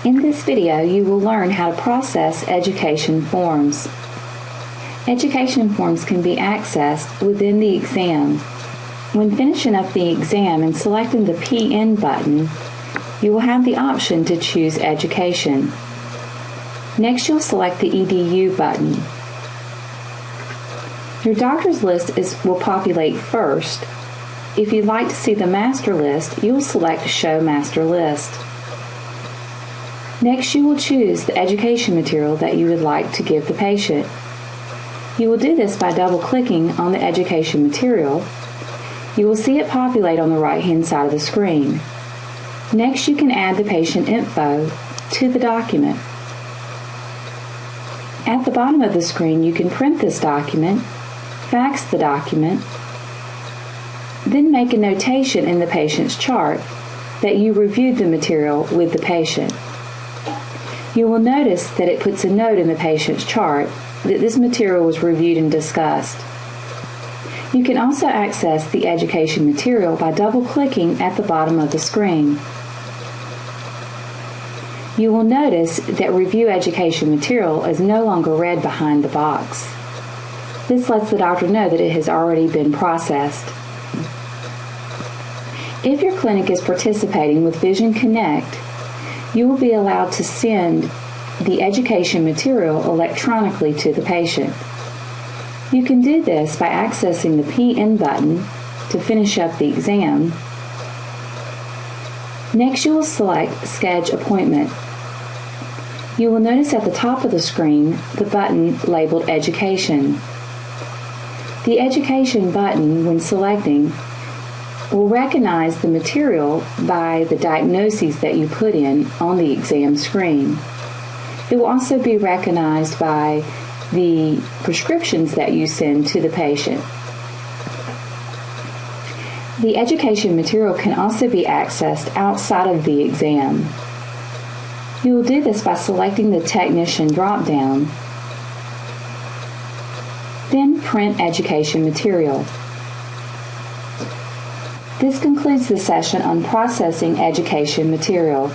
In this video, you will learn how to process education forms. Education forms can be accessed within the exam. When finishing up the exam and selecting the PN button, you will have the option to choose Education. Next, you'll select the EDU button. Your doctor's list will populate first. If you'd like to see the master list, you will select Show Master List. Next, you will choose the education material that you would like to give the patient. You will do this by double-clicking on the education material. You will see it populate on the right-hand side of the screen. Next, you can add the patient info to the document. At the bottom of the screen, you can print this document, fax the document, then make a notation in the patient's chart that you reviewed the material with the patient. You will notice that it puts a note in the patient's chart that this material was reviewed and discussed. You can also access the education material by double-clicking at the bottom of the screen. You will notice that Review Education Material is no longer read behind the box. This lets the doctor know that it has already been processed. If your clinic is participating with Vision Connect, you will be allowed to send the education material electronically to the patient. You can do this by accessing the PN button to finish up the exam. Next, you will select Schedule Appointment. You will notice at the top of the screen the button labeled Education. The Education button, when selecting, will recognize the material by the diagnoses that you put in on the exam screen. It will also be recognized by the prescriptions that you send to the patient. The education material can also be accessed outside of the exam. You will do this by selecting the Technician drop-down, then Print Education Material. This concludes the session on processing education material.